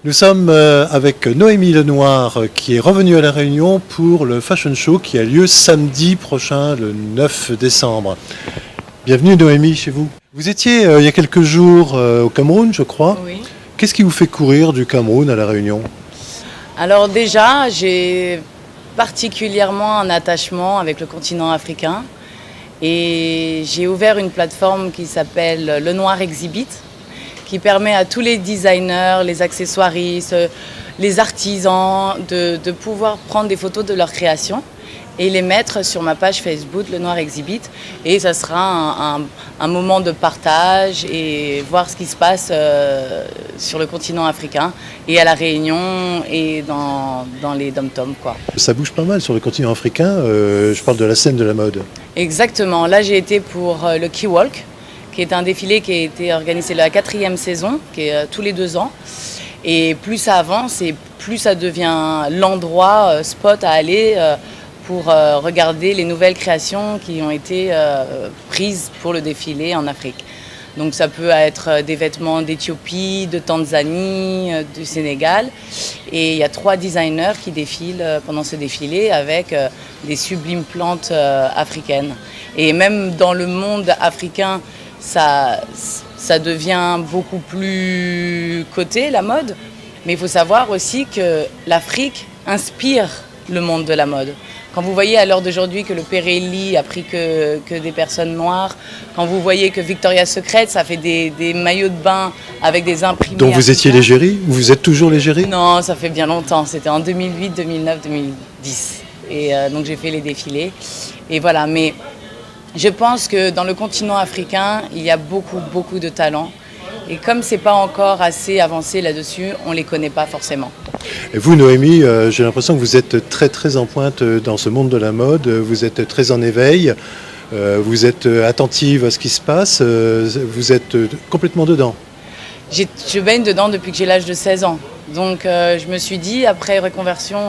Nous sommes avec Noémie Lenoir qui est revenue à La Réunion pour le Fashion Show qui a lieu samedi prochain, le 9 décembre. Bienvenue Noémie chez vous. Vous étiez il y a quelques jours au Cameroun, je crois. Oui. Qu'est-ce qui vous fait courir du Cameroun à La Réunion? Alors déjà, j'ai particulièrement un attachement avec le continent africain et j'ai ouvert une plateforme qui s'appelle Le Noir Exhibit, qui permet à tous les designers, les accessoiristes, les artisans de pouvoir prendre des photos de leur création et les mettre sur ma page Facebook, Le Noir Exhibit. Et ça sera un moment de partage et voir ce qui se passe sur le continent africain et à La Réunion et dans les dom-toms, quoi. Ça bouge pas mal sur le continent africain, je parle de la scène de la mode. Exactement, là j'ai été pour le Key Walk, qui est un défilé qui a été organisé la 4e saison, qui est tous les 2 ans. Et plus ça avance et plus ça devient l'endroit, spot à aller pour regarder les nouvelles créations qui ont été prises pour le défilé en Afrique. Donc ça peut être des vêtements d'Éthiopie, de Tanzanie, du Sénégal. Et il y a 3 designers qui défilent pendant ce défilé avec des sublimes plantes africaines. Et même dans le monde africain, ça devient beaucoup plus coté, la mode. Mais il faut savoir aussi que l'Afrique inspire le monde de la mode. Quand vous voyez à l'heure d'aujourd'hui que le Pirelli a pris que des personnes noires, quand vous voyez que Victoria's Secret, ça fait des maillots de bain avec des imprimés. Donc vous étiez l'égérie? Vous êtes toujours l'égérie? Non, ça fait bien longtemps. C'était en 2008, 2009, 2010. Et donc j'ai fait les défilés. Et voilà, mais je pense que dans le continent africain, il y a beaucoup de talents. Et comme c'est pas encore assez avancé là-dessus, on les connaît pas forcément. Et vous Noémie, j'ai l'impression que vous êtes très en pointe dans ce monde de la mode, vous êtes très en éveil, vous êtes attentive à ce qui se passe, vous êtes complètement dedans. Je baigne dedans depuis que j'ai l'âge de 16 ans. Donc je me suis dit, après reconversion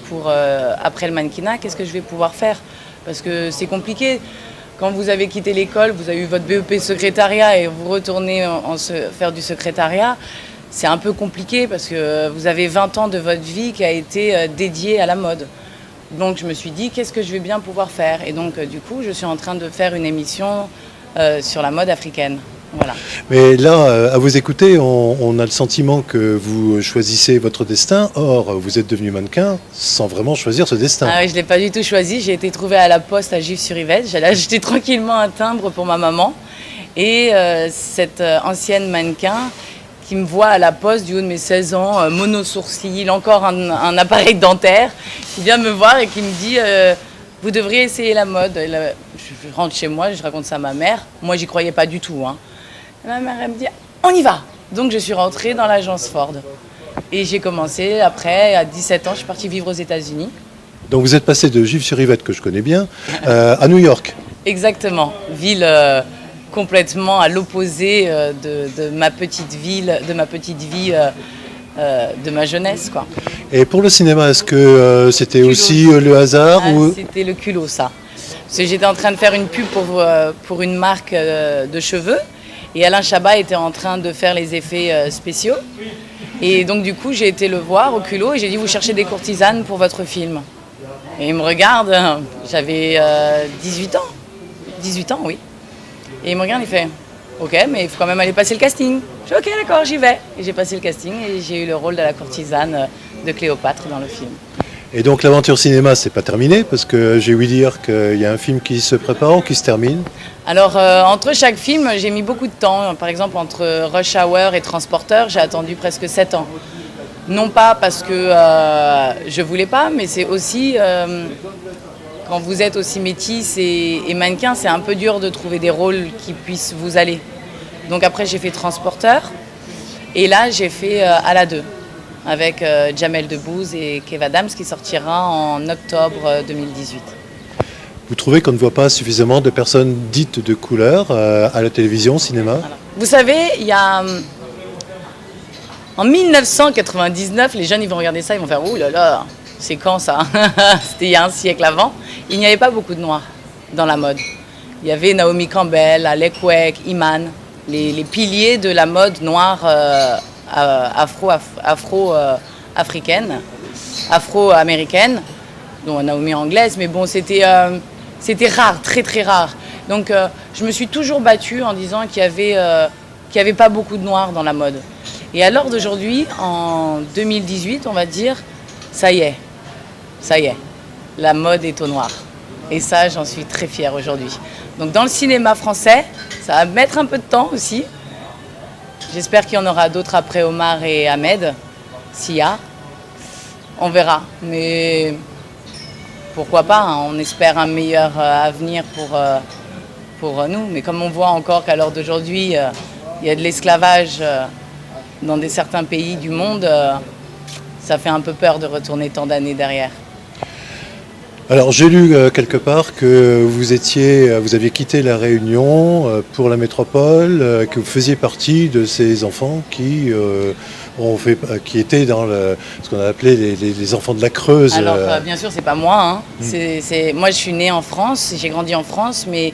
pour après le mannequinat, qu'est-ce que je vais pouvoir faire? Parce que c'est compliqué. Quand vous avez quitté l'école, vous avez eu votre BEP secrétariat et vous retournez faire du secrétariat, c'est un peu compliqué parce que vous avez 20 ans de votre vie qui a été dédiée à la mode. Donc je me suis dit, qu'est-ce que je vais bien pouvoir faire? Et donc du coup, je suis en train de faire une émission sur la mode africaine. Voilà. Mais là, à vous écouter, on a le sentiment que vous choisissez votre destin. Or, vous êtes devenu mannequin sans vraiment choisir ce destin. Ah oui, je ne l'ai pas du tout choisi. J'ai été trouvée à la poste à Gif-sur-Yvette. J'allais acheter tranquillement un timbre pour ma maman. Et cette ancienne mannequin qui me voit à la poste du haut de mes 16 ans, mono-sourcil, encore un appareil dentaire, qui vient me voir et qui me dit vous devriez essayer la mode. Et là, je rentre chez moi, je raconte ça à ma mère. Moi, j'y croyais pas du tout, hein. Ma mère, elle me dit, on y va. Donc, je suis rentrée dans l'agence Ford. Et j'ai commencé, après, à 17 ans, je suis partie vivre aux États-Unis. Donc, vous êtes passé de Gif-sur-Yvette, que je connais bien, à New York. Exactement. Ville complètement à l'opposé de ma petite ville, de ma petite vie, de ma jeunesse, quoi. Et pour le cinéma, est-ce que c'était aussi le hasard ou... C'était le culot, ça. Parce que j'étais en train de faire une pub pour une marque de cheveux. Et Alain Chabat était en train de faire les effets spéciaux. Et donc du coup, j'ai été le voir au culot et j'ai dit, vous cherchez des courtisanes pour votre film? Et il me regarde, j'avais 18 ans. 18 ans, oui. Et il me regarde, il fait, ok, mais il faut quand même aller passer le casting. Je dis, ok, d'accord, j'y vais. Et j'ai passé le casting et j'ai eu le rôle de la courtisane de Cléopâtre dans le film. Et donc l'aventure cinéma, c'est pas terminé, parce que j'ai ouï dire qu'il y a un film qui se prépare ou qui se termine. Alors, entre chaque film, j'ai mis beaucoup de temps. Par exemple, entre Rush Hour et Transporteur, j'ai attendu presque 7 ans. Non pas parce que je voulais pas, mais c'est aussi, quand vous êtes aussi métisse et mannequin, c'est un peu dur de trouver des rôles qui puissent vous aller. Donc après, j'ai fait Transporteur, et là, j'ai fait À 2. Avec Jamel Debbouze et Kev Adams qui sortira en octobre 2018. Vous trouvez qu'on ne voit pas suffisamment de personnes dites de couleur à la télévision, au cinéma? Voilà. Vous savez, il y a... En 1999, les jeunes ils vont regarder ça, ils vont faire « Ouh là là, c'est quand ça ?» C'était il y a un siècle avant. Il n'y avait pas beaucoup de noirs dans la mode. Il y avait Naomi Campbell, Alec Wek, Iman, les piliers de la mode noire afro-africaine, afro-américaine, dont Naomi anglaise, mais bon, c'était rare, très très rare. Donc je me suis toujours battue en disant qu'il y avait pas beaucoup de noirs dans la mode. Et à l'heure d'aujourd'hui, en 2018, on va dire, ça y est, la mode est au noir. Et ça, j'en suis très fière aujourd'hui. Donc dans le cinéma français, ça va mettre un peu de temps aussi. J'espère qu'il y en aura d'autres après Omar et Ahmed, s'il y a. On verra. Mais pourquoi pas, hein, on espère un meilleur avenir pour nous. Mais comme on voit encore qu'à l'heure d'aujourd'hui, il y a de l'esclavage dans certains pays du monde, ça fait un peu peur de retourner tant d'années derrière. Alors j'ai lu quelque part que vous aviez quitté la Réunion pour la métropole, que vous faisiez partie de ces enfants qui étaient dans ce qu'on a appelé les enfants de la Creuse. Alors bien sûr, c'est pas moi. Hein. Moi, je suis née en France, j'ai grandi en France, mais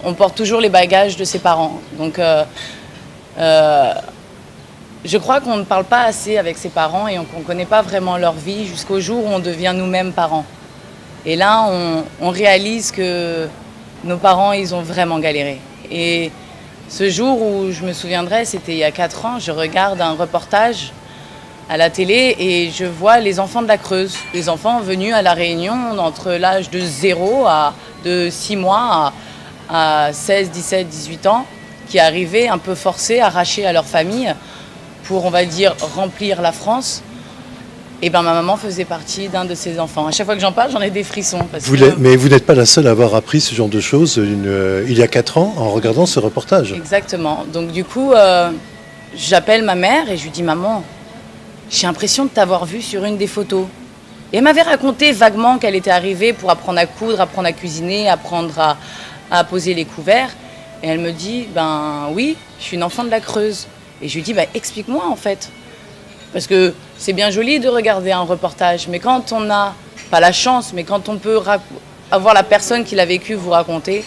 on porte toujours les bagages de ses parents. Donc je crois qu'on ne parle pas assez avec ses parents et qu'on ne connaît pas vraiment leur vie jusqu'au jour où on devient nous-mêmes parents. Et là, on réalise que nos parents, ils ont vraiment galéré. Et ce jour où je me souviendrai, c'était il y a 4 ans, je regarde un reportage à la télé et je vois les enfants de la Creuse. Les enfants venus à La Réunion entre l'âge de 0 de 6 mois à 16, 17, 18 ans, qui arrivaient un peu forcés, arrachés à leur famille pour, on va dire, remplir la France. Et ben ma maman faisait partie d'un de ces enfants. À chaque fois que j'en parle, j'en ai des frissons. Mais vous n'êtes pas la seule à avoir appris ce genre de choses il y a 4 ans en regardant ce reportage. Exactement. Donc du coup, j'appelle ma mère et je lui dis « Maman, j'ai l'impression de t'avoir vue sur une des photos ». Et elle m'avait raconté vaguement qu'elle était arrivée pour apprendre à coudre, apprendre à cuisiner, apprendre à poser les couverts. Et elle me dit « Ben oui, je suis une enfant de la Creuse ». Et je lui dis, explique-moi en fait. Parce que c'est bien joli de regarder un reportage, mais quand on n'a pas la chance, mais quand on peut avoir la personne qui l'a vécu vous raconter,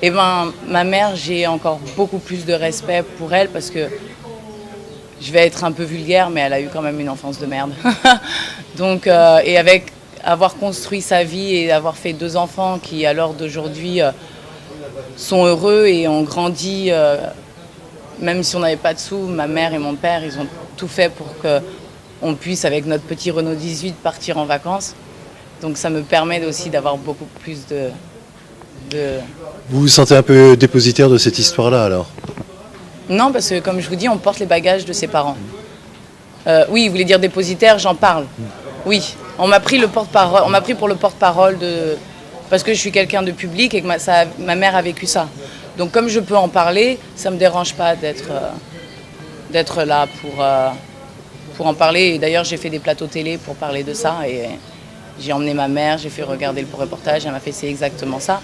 eh ben, ma mère, j'ai encore beaucoup plus de respect pour elle parce que je vais être un peu vulgaire, mais elle a eu quand même une enfance de merde. Donc, et avec avoir construit sa vie et avoir fait 2 enfants qui, à l'heure d'aujourd'hui, sont heureux et ont grandi... Même si on n'avait pas de sous, ma mère et mon père, ils ont tout fait pour qu'on puisse, avec notre petit Renault 18, partir en vacances. Donc ça me permet aussi d'avoir beaucoup plus de... Vous vous sentez un peu dépositaire de cette histoire-là, alors? Non, parce que comme je vous dis, on porte les bagages de ses parents. Oui, vous voulez dire dépositaire, j'en parle. Oui, on m'a pris pour le porte-parole parce que je suis quelqu'un de public et que ma mère a vécu ça. Donc comme je peux en parler, ça ne me dérange pas d'être là pour en parler. Et d'ailleurs, j'ai fait des plateaux télé pour parler de ça. Et j'ai emmené ma mère, j'ai fait regarder le reportage, elle m'a fait c'est exactement ça.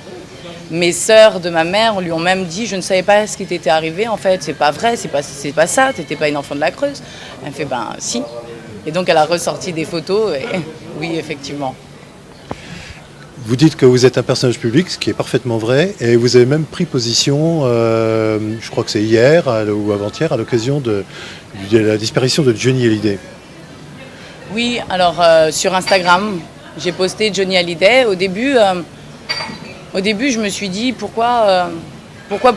Mes sœurs de ma mère lui ont même dit, je ne savais pas ce qui t'était arrivé en fait, c'est pas vrai, c'est pas ça, t'étais pas une enfant de la Creuse. Elle me fait ben si. Et donc elle a ressorti des photos et oui, effectivement. Vous dites que vous êtes un personnage public, ce qui est parfaitement vrai, et vous avez même pris position, je crois que c'est hier ou avant-hier, à l'occasion de la disparition de Johnny Hallyday. Oui, alors sur Instagram, j'ai posté Johnny Hallyday. Au début, je me suis dit pourquoi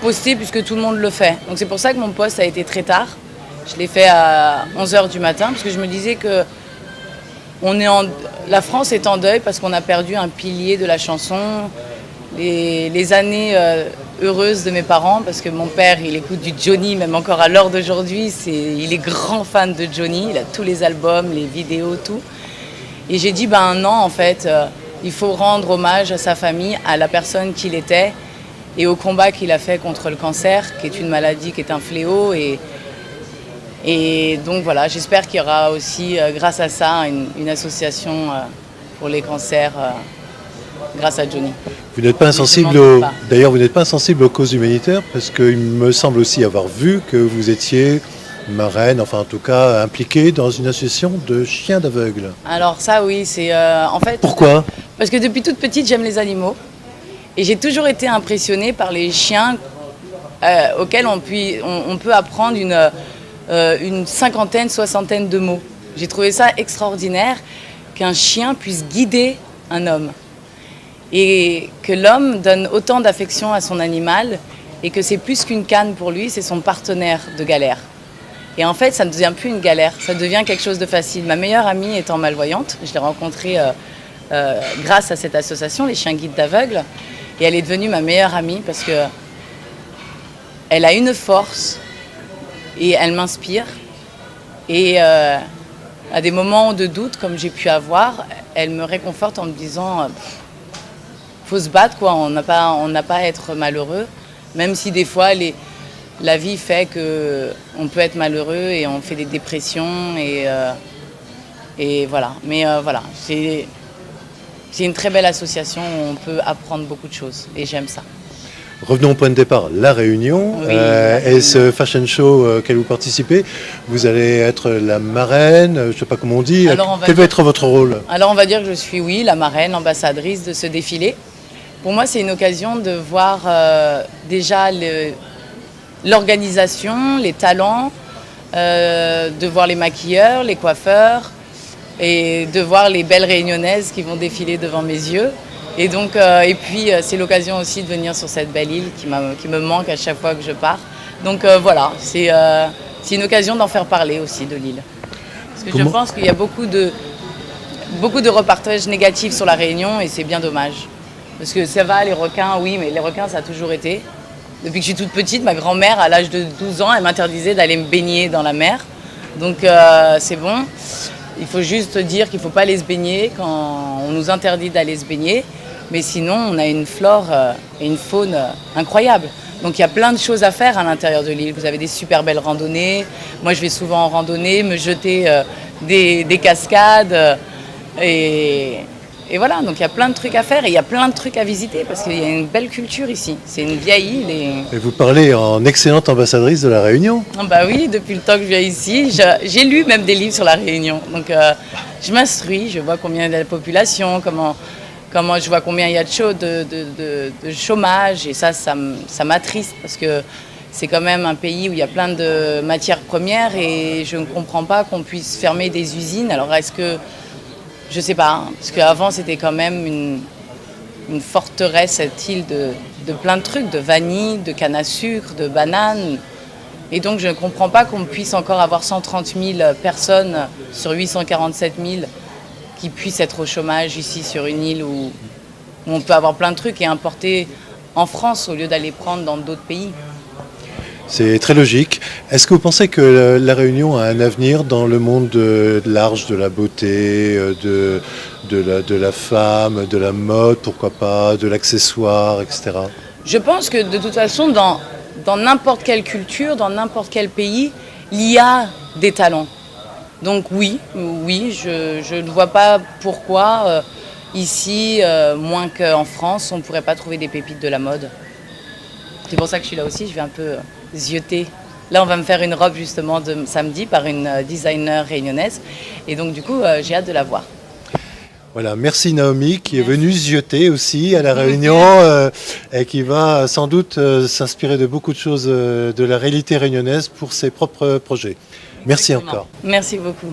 poster puisque tout le monde le fait. Donc c'est pour ça que mon post a été très tard. Je l'ai fait à 11h du matin parce que je me disais que la France est en deuil parce qu'on a perdu un pilier de la chanson. Les années heureuses de mes parents, parce que mon père, il écoute du Johnny, même encore à l'heure d'aujourd'hui. Il est grand fan de Johnny, il a tous les albums, les vidéos, tout. Et j'ai dit, non, en fait, il faut rendre hommage à sa famille, à la personne qu'il était et au combat qu'il a fait contre le cancer, qui est une maladie, qui est un fléau. Et donc voilà, j'espère qu'il y aura aussi, grâce à ça, une association pour les cancers grâce à Johnny. Vous n'êtes pas insensible D'ailleurs, vous n'êtes pas insensible aux causes humanitaires parce qu'il me semble aussi avoir vu que vous étiez marraine, enfin en tout cas impliquée dans une association de chiens d'aveugles. Alors ça oui, c'est en fait... Pourquoi? Parce que depuis toute petite, j'aime les animaux. Et j'ai toujours été impressionnée par les chiens auxquels on peut apprendre une cinquantaine, soixantaine de mots. J'ai trouvé ça extraordinaire qu'un chien puisse guider un homme. Et que l'homme donne autant d'affection à son animal et que c'est plus qu'une canne pour lui, c'est son partenaire de galère. Et en fait, ça ne devient plus une galère, ça devient quelque chose de facile. Ma meilleure amie étant malvoyante, je l'ai rencontrée grâce à cette association, les chiens guides d'aveugles, et elle est devenue ma meilleure amie parce que elle a une force et elle m'inspire. Et à des moments de doute, comme j'ai pu avoir, elle me réconforte en me disant faut se battre, quoi. On n'a pas à être malheureux, même si des fois la vie fait qu'on peut être malheureux et on fait des dépressions et voilà. Mais voilà, c'est une très belle association où on peut apprendre beaucoup de choses et j'aime ça. Revenons au point de départ, La Réunion. Oui. Et ce fashion show auquel vous participez, vous allez être la marraine, je ne sais pas comment on dit. Quel va être votre rôle? Alors on va dire que je suis, oui, la marraine, l'ambassadrice de ce défilé. Pour moi, c'est une occasion de voir déjà l'organisation, les talents, de voir les maquilleurs, les coiffeurs et de voir les belles réunionnaises qui vont défiler devant mes yeux. Et donc, et puis c'est l'occasion aussi de venir sur cette belle île qui me manque à chaque fois que je pars. Donc voilà, c'est une occasion d'en faire parler aussi de l'île. Parce que je pense qu'il y a beaucoup de reportages négatifs sur la Réunion et c'est bien dommage. Parce que ça va, les requins, oui, mais les requins, ça a toujours été. Depuis que je suis toute petite, ma grand-mère, à l'âge de 12 ans, elle m'interdisait d'aller me baigner dans la mer. Donc c'est bon. Il faut juste dire qu'il ne faut pas aller se baigner quand on nous interdit d'aller se baigner. Mais sinon, on a une flore et une faune incroyables. Donc il y a plein de choses à faire à l'intérieur de l'île. Vous avez des super belles randonnées. Moi, je vais souvent en randonnée, me jeter des cascades. Et voilà, donc il y a plein de trucs à faire et il y a plein de trucs à visiter parce qu'il y a une belle culture ici. C'est une vieille île. Et vous parlez en excellente ambassadrice de La Réunion. Bah oui, depuis le temps que je viens ici, j'ai lu même des livres sur la Réunion. Donc je m'instruis, je vois combien il y a de population, comment je vois combien il y a de chômage. Et ça m'attriste parce que c'est quand même un pays où il y a plein de matières premières et je ne comprends pas qu'on puisse fermer des usines. Alors est-ce que... Je sais pas, hein, parce qu'avant c'était quand même une forteresse, cette île de plein de trucs, de vanille, de canne à sucre, de bananes. Et donc je ne comprends pas qu'on puisse encore avoir 130 000 personnes sur 847 000 qui puissent être au chômage ici sur une île où on peut avoir plein de trucs et importer en France au lieu d'aller prendre dans d'autres pays. C'est très logique. Est-ce que vous pensez que La Réunion a un avenir dans le monde de l'art, de la beauté, de la femme, de la mode, pourquoi pas, de l'accessoire, etc. Je pense que de toute façon, dans n'importe quelle culture, dans n'importe quel pays, il y a des talents. Donc oui, je ne vois pas pourquoi ici, moins qu'en France, on ne pourrait pas trouver des pépites de la mode. C'est pour ça que je suis là aussi, je vais un peu zioter. Là, on va me faire une robe justement de samedi par une designer réunionnaise. Et donc du coup, j'ai hâte de la voir. Voilà, merci Naomi qui est venue zioter aussi à La Réunion et qui va sans doute s'inspirer de beaucoup de choses de la réalité réunionnaise pour ses propres projets. Merci encore. Merci beaucoup.